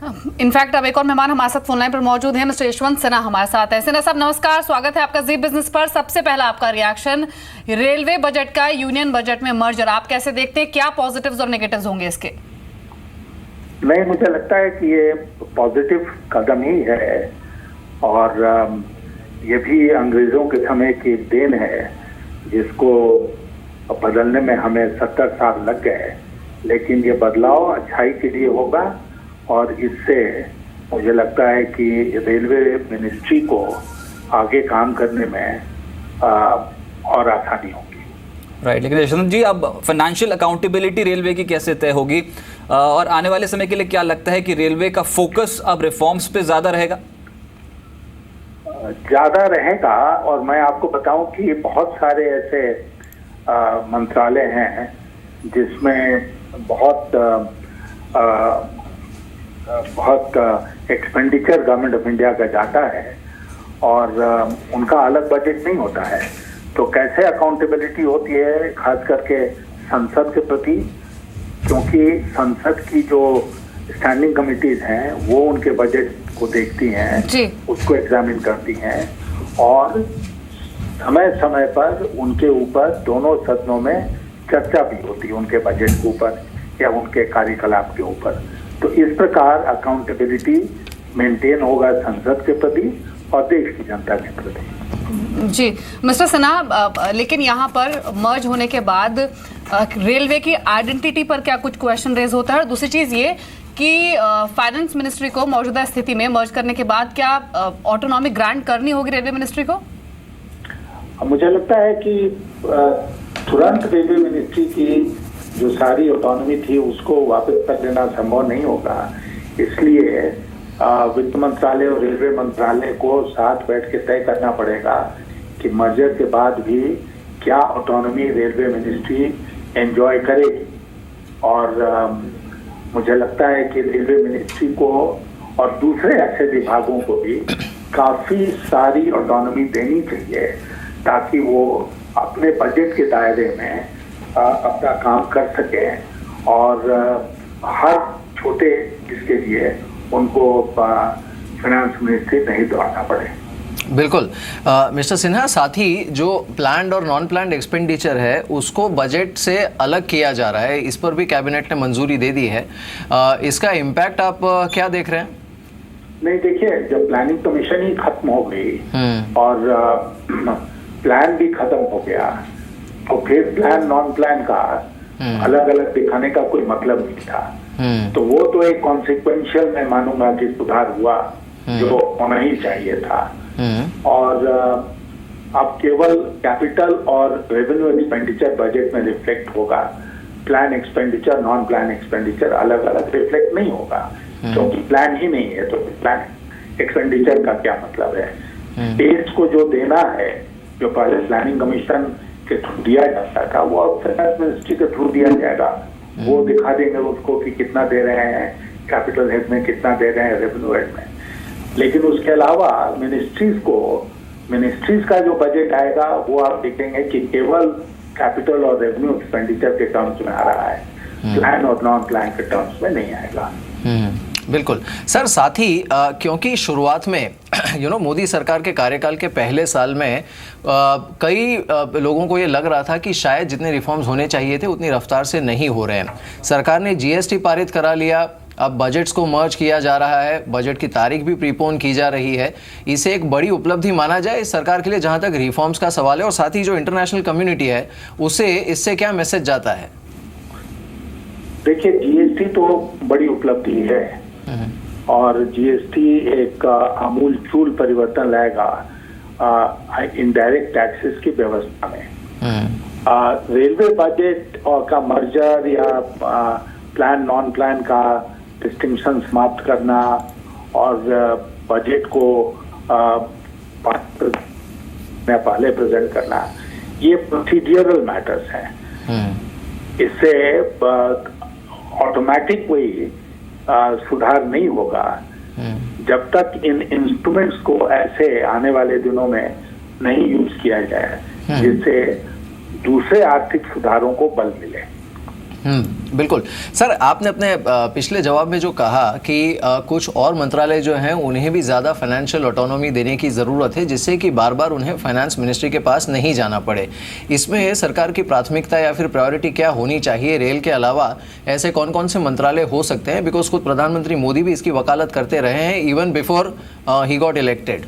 In fact अब एक और मेहमान हमारे साथ फोन लाइन पर मौजूद हैं, मिस्टर यशवंत सिन्हा हमारे साथ हैं। सिन्हा साहब नमस्कार, स्वागत है आपका जी बिजनेस पर। सबसे पहला आपका रिएक्शन रेलवे बजट का यूनियन बजट में मर्जर, आप कैसे देखते हैं, क्या पॉजिटिव्स और नेगेटिव्स होंगे इसके? नहीं, मुझे लगता है कि ये पॉजिटिव कदम ही है और ये भी अंग्रेजों के समय की देन है जिसको बदलने में हमें 70 साल लग गए, लेकिन ये बदलाव अच्छाई के लिए होगा और इससे मुझे लगता है कि रेलवे मिनिस्ट्री को आगे काम करने में और आसानी होगी। राइट, लेकिन यशवंत जी, अब फाइनेंशियल अकाउंटेबिलिटी रेलवे की कैसे तय होगी और आने वाले समय के लिए क्या लगता है कि रेलवे का फोकस अब रिफॉर्म्स पे ज्यादा रहेगा? ज्यादा रहेगा और मैं आपको बताऊं कि बहुत सारे ऐसे मंत्रालय हैं जिसमें बहुत एक्सपेंडिचर गवर्नमेंट ऑफ इंडिया का जाता है और उनका अलग बजट नहीं होता है। तो कैसे अकाउंटेबिलिटी होती है, खास करके संसद के प्रति, क्योंकि संसद की जो स्टैंडिंग कमिटीज हैं वो उनके बजट को देखती हैं, उसको एग्जामिन करती हैं और समय समय पर उनके ऊपर दोनों सदनों में चर्चा भी होती है उनके बजट के ऊपर या उनके कार्यकलाप के ऊपर। तो इस प्रकार अकाउंटेबिलिटी मेंटेन होगा संसद के प्रति और देश की जनता के प्रति। जी मिस्टर सिन्हा, लेकिन यहाँ पर मर्ज होने के बाद रेलवे की आइडेंटिटी पर क्या कुछ क्वेश्चन रेज होता है? और दूसरी चीज ये कि फाइनेंस मिनिस्ट्री को मौजूदा स्थिति में मर्ज करने के बाद क्या ऑटोनॉमी ग्रांट करनी होगी रेलवे मिनिस्ट्री को? मुझे लगता है कि तुरंत रेलवे मिनिस्ट्री की जो सारी ऑटोनॉमी थी उसको वापस कर लेना संभव नहीं होगा। इसलिए वित्त मंत्रालय और रेलवे मंत्रालय को साथ बैठ के तय करना पड़ेगा कि मर्जर के बाद भी क्या ऑटोनॉमी रेलवे मिनिस्ट्री एंजॉय करेगी। और मुझे लगता है कि रेलवे मिनिस्ट्री को और दूसरे ऐसे विभागों को भी काफी सारी ऑटोनॉमी देनी चाहिए ताकि वो अपने बजट के दायरे में अपना काम कर सके और हर छोटे इसके लिए उनको फाइनेंस मिनिस्ट्री नहीं दौड़ना पड़े। बिल्कुल मिस्टर सिन्हा, साथ ही जो प्लान्ड और नॉन प्लान्ड एक्सपेंडिचर है उसको बजट से अलग किया जा रहा है, इस पर भी कैबिनेट ने मंजूरी दे दी है। इसका इम्पैक्ट आप क्या देख रहे हैं? नहीं, देखिए, जब प्लानिंग कमीशन ही खत्म हो गई और प्लान भी खत्म हो गया तो फिर प्लान नॉन प्लान का अलग अलग दिखाने का कोई मतलब नहीं था। तो वो तो एक कॉन्सिक्वेंशियल मैं मानूंगा कि सुधार हुआ जो होना ही चाहिए था। और अब केवल कैपिटल और रेवेन्यू एक्सपेंडिचर बजट में रिफ्लेक्ट होगा, plan expenditure non plan expenditure अलग अलग रिफ्लेक्ट नहीं होगा क्योंकि प्लान ही नहीं है। तो प्लान एक्सपेंडिचर का क्या मतलब है? स्टेट्स को जो देना है, जो पहले प्लानिंग कमीशन के थ्रू दिया जाता था, वो अब फाइनेंस मिनिस्ट्री के थ्रू दिया जाएगा। वो दिखा देंगे उसको कि कितना दे रहे हैं कैपिटल हेड में, कितना दे रहे हैं रेवेन्यू हेड में। लेकिन उसके अलावा मिनिस्ट्रीज का जो बजट आएगा वो आप देखेंगे कि केवल कैपिटल और रेवेन्यू एक्सपेंडिचर के टर्म्स में आ रहा है, प्लान और नॉन प्लान के टर्म्स में नहीं आएगा। बिल्कुल सर, साथ ही क्योंकि शुरुआत में मोदी सरकार के कार्यकाल के पहले साल में कई लोगों को ये लग रहा था कि शायद जितने रिफॉर्म्स होने चाहिए थे उतनी रफ्तार से नहीं हो रहे हैं। सरकार ने जीएसटी पारित करा लिया, अब बजट्स को मर्ज किया जा रहा है, बजट की तारीख भी प्रीपोन की जा रही है। इसे एक बड़ी उपलब्धि माना जाए इस सरकार के लिए जहां तक रिफॉर्म्स का सवाल है, और साथ ही जो इंटरनेशनल कम्युनिटी है उसे इससे क्या मैसेज जाता है? देखिए, जीएसटी तो बड़ी उपलब्धि है और जीएसटी एक आमूल चूल परिवर्तन लाएगा इनडायरेक्ट टैक्सेस की व्यवस्था में। रेलवे बजट और का मर्जर या प्लान नॉन प्लान का डिस्टिंक्शन समाप्त करना और बजट को पहले प्रेजेंट करना, ये प्रोसीड्यूरल मैटर्स हैं। इससे ऑटोमेटिक कोई सुधार नहीं होगा जब तक इन इंस्ट्रूमेंट्स को ऐसे आने वाले दिनों में नहीं यूज किया जाए जिससे दूसरे आर्थिक सुधारों को बल मिले। बिल्कुल सर, आपने अपने पिछले जवाब में जो कहा कि कुछ और मंत्रालय जो हैं उन्हें भी ज़्यादा फाइनेंशियल ऑटोनॉमी देने की ज़रूरत है, जिससे कि बार बार उन्हें फाइनेंस मिनिस्ट्री के पास नहीं जाना पड़े। इसमें सरकार की प्राथमिकता या फिर प्रायोरिटी क्या होनी चाहिए? रेल के अलावा ऐसे कौन कौन से मंत्रालय हो सकते हैं? बिकॉज खुद प्रधानमंत्री मोदी भी इसकी वकालत करते रहे हैं even before he got elected.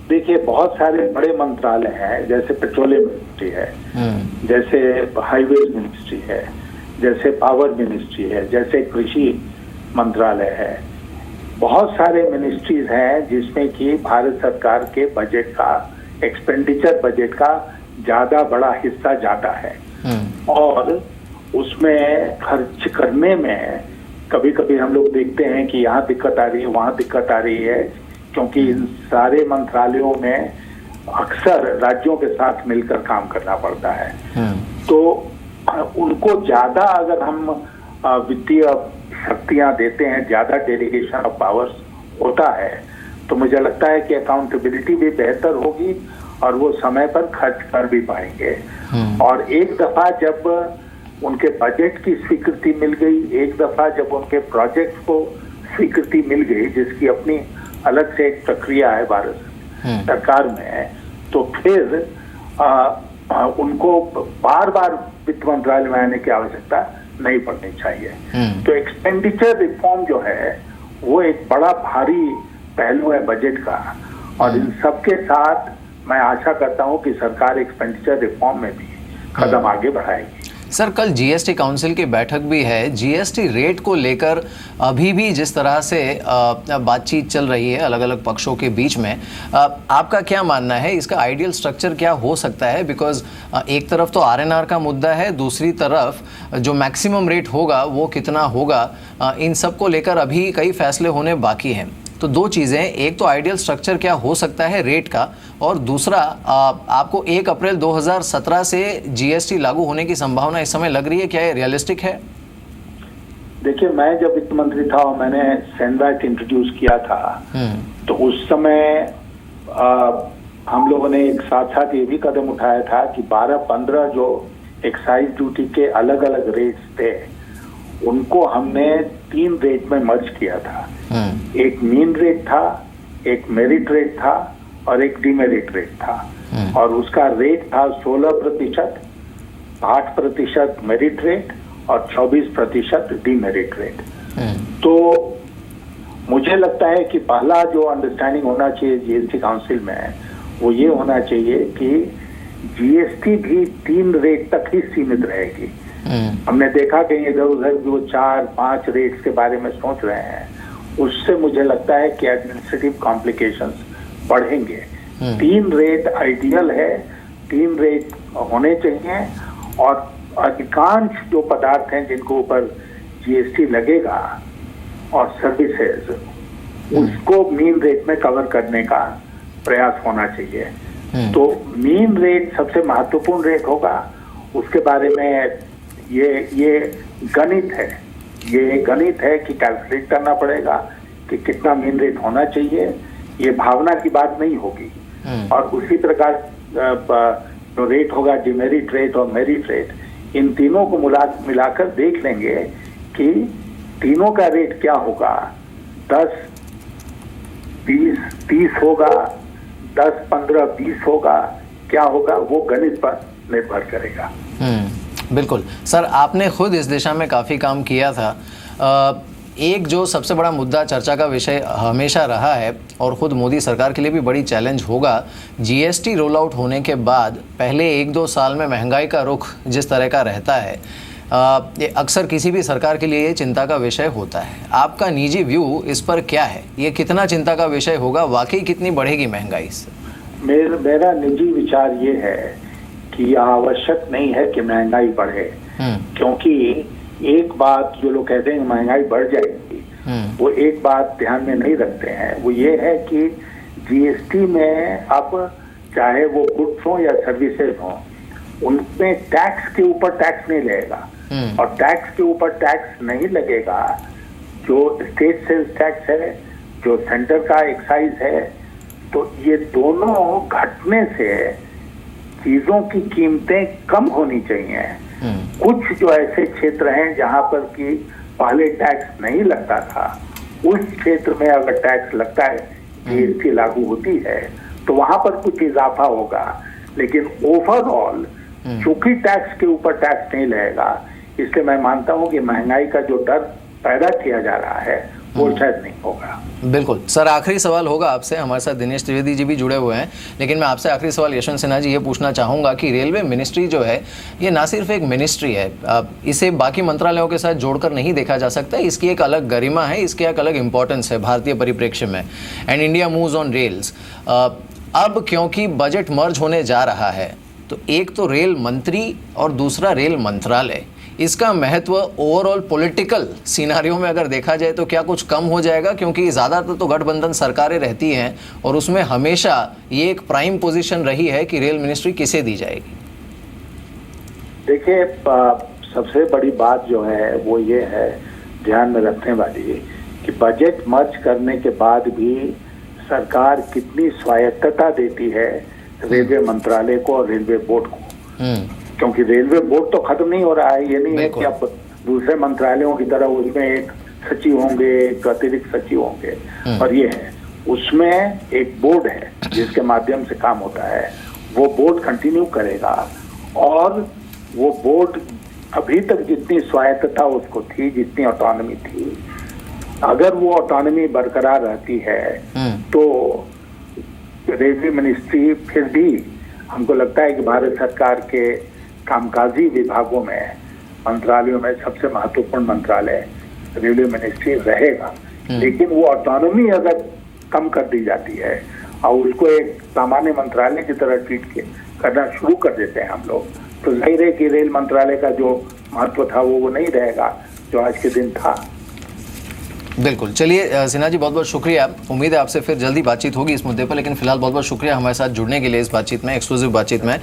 देखिए, बहुत सारे बड़े मंत्रालय हैं, जैसे पेट्रोलियम मिनिस्ट्री है, जैसे हाईवेज मिनिस्ट्री है, जैसे पावर मिनिस्ट्री है, जैसे कृषि मंत्रालय है। बहुत सारे मिनिस्ट्रीज हैं जिसमें कि भारत सरकार के बजट का, एक्सपेंडिचर बजट का ज्यादा बड़ा हिस्सा जाता है और उसमें खर्च करने में कभी कभी हम लोग देखते हैं कि यहाँ दिक्कत आ रही है, वहाँ दिक्कत आ रही है, क्योंकि इन सारे मंत्रालयों में अक्सर राज्यों के साथ मिलकर काम करना पड़ता है। तो उनको ज्यादा अगर हम वित्तीय शक्तियां देते हैं, ज्यादा डेलीगेशन ऑफ पावर्स होता है, तो मुझे लगता है कि अकाउंटेबिलिटी भी बेहतर होगी और वो समय पर खर्च कर भी पाएंगे। और एक दफा जब उनके बजट की स्वीकृति मिल गई, एक दफा जब उनके प्रोजेक्ट को स्वीकृति मिल गई, जिसकी अपनी अलग से एक प्रक्रिया है भारत सरकार में, तो फिर उनको बार बार वित्त मंत्रालय में आने की आवश्यकता नहीं पड़नी चाहिए। तो एक्सपेंडिचर रिफॉर्म जो है वो एक बड़ा भारी पहलू है बजट का, और इन सबके साथ मैं आशा करता हूं कि सरकार एक्सपेंडिचर रिफॉर्म में भी कदम आगे बढ़ाएगी। सर, कल जीएसटी काउंसिल की बैठक भी है। जीएसटी रेट को लेकर अभी भी जिस तरह से बातचीत चल रही है अलग अलग पक्षों के बीच में, आपका क्या मानना है? इसका आइडियल स्ट्रक्चर क्या हो सकता है? बिकॉज एक तरफ तो आरएनआर का मुद्दा है, दूसरी तरफ जो मैक्सिमम रेट होगा वो कितना होगा, इन सब को लेकर अभी कई फैसले होने बाकी हैं। तो दो चीज़ें, एक तो आइडियल स्ट्रक्चर क्या हो सकता है रेट का, और दूसरा आपको 1 अप्रैल 2017 से जीएसटी लागू होने की संभावना इस समय लग रही है, क्या ये रियलिस्टिक है? देखिए, मैं जब वित्त मंत्री था और मैंने सैंडबैग इंट्रोड्यूस किया था, तो उस समय हम लोगों ने एक साथ साथ ये भी कदम उठाया था कि 12-15 जो एक्साइज ड्यूटी के अलग अलग रेट्स थे उनको हमने 3 रेट में मर्ज किया था। एक मीन रेट था, एक मेरिट रेट था और एक डीमेरिट रेट था, और उसका रेट था 16%, 8% मेरिट रेट और 24% डीमेरिट रेट। तो मुझे लगता है कि पहला जो अंडरस्टैंडिंग होना चाहिए जीएसटी काउंसिल में वो ये होना चाहिए कि जीएसटी भी 3 रेट तक ही सीमित रहेगी। हमने देखा कहीं इधर उधर जो 4-5 रेट्स के बारे में सोच रहे हैं, उससे मुझे लगता है कि एडमिनिस्ट्रेटिव कॉम्प्लिकेशंस बढ़ेंगे। 3 रेट आइडियल है, 3 रेट होने चाहिए, और अधिकांश जो पदार्थ हैं जिनको ऊपर जीएसटी लगेगा और सर्विसेज, उसको मीन रेट में कवर करने का प्रयास होना चाहिए। तो मीन रेट सबसे महत्वपूर्ण रेट होगा। उसके बारे में ये गणित है, ये गणित है कि कैलकुलेट करना पड़ेगा कि कितना मीन रेट होना चाहिए। ये भावना की बात नहीं होगी। और उसी प्रकार जो रेट होगा, डिमेरिट रेट और मेरिट रेट, इन तीनों को मिलाकर देख लेंगे कि तीनों का रेट क्या होगा। 10, 20, 30 होगा, 10, 15, 20 होगा, क्या होगा वो गणित पर निर्भर करेगा। बिल्कुल सर, आपने खुद इस दिशा में काफ़ी काम किया था। एक जो सबसे बड़ा मुद्दा चर्चा का विषय हमेशा रहा है और ख़ुद मोदी सरकार के लिए भी बड़ी चैलेंज होगा, जीएसटी रोल आउट होने के बाद पहले 1-2 साल में महंगाई का रुख जिस तरह का रहता है, ये अक्सर किसी भी सरकार के लिए ये चिंता का विषय होता है। आपका निजी व्यू इस पर क्या है? ये कितना चिंता का विषय होगा? वाकई कितनी बढ़ेगी महंगाई इससे? मेरा निजी विचार ये है कि आवश्यक नहीं है कि महंगाई बढ़े, क्योंकि एक बात जो लोग कहते हैं महंगाई बढ़ जाएगी, वो एक बात ध्यान में नहीं रखते हैं। वो ये है कि जीएसटी में अब चाहे वो गुड्स हो या सर्विसेज हो, उनमें टैक्स के ऊपर टैक्स नहीं लगेगा। और टैक्स के ऊपर टैक्स नहीं लगेगा जो स्टेट सेल्स टैक्स है, जो सेंटर का एक्साइज है। तो ये दोनों घटने से चीजों की कीमतें कम होनी चाहिए। कुछ जो ऐसे क्षेत्र हैं जहां पर कि पहले टैक्स नहीं लगता था, उस क्षेत्र में अगर टैक्स लगता है, जीएसटी लागू होती है, तो वहां पर कुछ इजाफा होगा। लेकिन ओवरऑल चूंकि टैक्स के ऊपर टैक्स नहीं लगेगा, इसलिए मैं मानता हूं कि महंगाई का जो डर पैदा किया जा रहा है वो शायद नहीं होगा। बिल्कुल सर, आखिरी सवाल होगा आपसे। हमारे साथ दिनेश त्रिवेदी जी भी जुड़े हुए हैं, लेकिन मैं आपसे आखिरी सवाल यशवंत सिन्हा जी ये पूछना चाहूँगा कि रेलवे मिनिस्ट्री जो है ये ना सिर्फ एक मिनिस्ट्री है, इसे बाकी मंत्रालयों के साथ जोड़कर नहीं देखा जा सकता। इसकी एक अलग गरिमा है, इसकी एक अलग इंपॉर्टेंस है भारतीय परिप्रेक्ष्य में। And India moves on rails. अब क्योंकि बजट मर्ज होने जा रहा है, तो एक तो रेल मंत्री और दूसरा रेल मंत्रालय, इसका महत्व ओवरऑल पॉलिटिकल सिनारियो में अगर देखा जाए तो क्या कुछ कम हो जाएगा? क्योंकि ज़्यादातर तो गठबंधन सरकारें रहती हैं और उसमें हमेशा ये एक प्राइम पोजीशन रही है कि रेल मिनिस्ट्री किसे दी जाएगी। देखिए, सबसे बड़ी बात जो है वो ये है ध्यान में रखने वाली कि बजट मर्ज करने के बाद भी सरकार कितनी स्वायत्तता देती है रेलवे मंत्रालय को और रेलवे बोर्ड को। क्योंकि रेलवे बोर्ड तो खत्म नहीं हो रहा है, ये नहीं है कि अब दूसरे मंत्रालयों की तरह उसमें एक सचिव होंगे, एक अतिरिक्त सचिव होंगे, और ये है उसमें एक बोर्ड है जिसके माध्यम से काम होता है। वो बोर्ड कंटिन्यू करेगा और वो बोर्ड अभी तक जितनी स्वायत्तता उसको थी, जितनी ऑटोनॉमी थी, अगर वो ऑटोनॉमी बरकरार रहती है तो रेलवे मिनिस्ट्री फिर भी हमको लगता है कि भारत सरकार के कामकाजी विभागों में, मंत्रालयों में सबसे महत्वपूर्ण मंत्रालय रेलवे मिनिस्ट्री रहेगा। लेकिन वो ऑटोनॉमी अगर कम कर दी जाती है और उसको एक सामान्य मंत्रालय की तरह ट्रीट करना शुरू कर देते हैं हम लोग, तो जाहिर है कि रेल मंत्रालय का जो महत्व था वो नहीं रहेगा जो आज के दिन था। बिल्कुल। चलिए सिन्हा जी, बहुत बहुत शुक्रिया। उम्मीद है आपसे फिर जल्दी बातचीत होगी इस मुद्दे पर, लेकिन फिलहाल बहुत बहुत शुक्रिया हमारे साथ जुड़ने के लिए इस बातचीत में, एक्सक्लूसिव बातचीत में।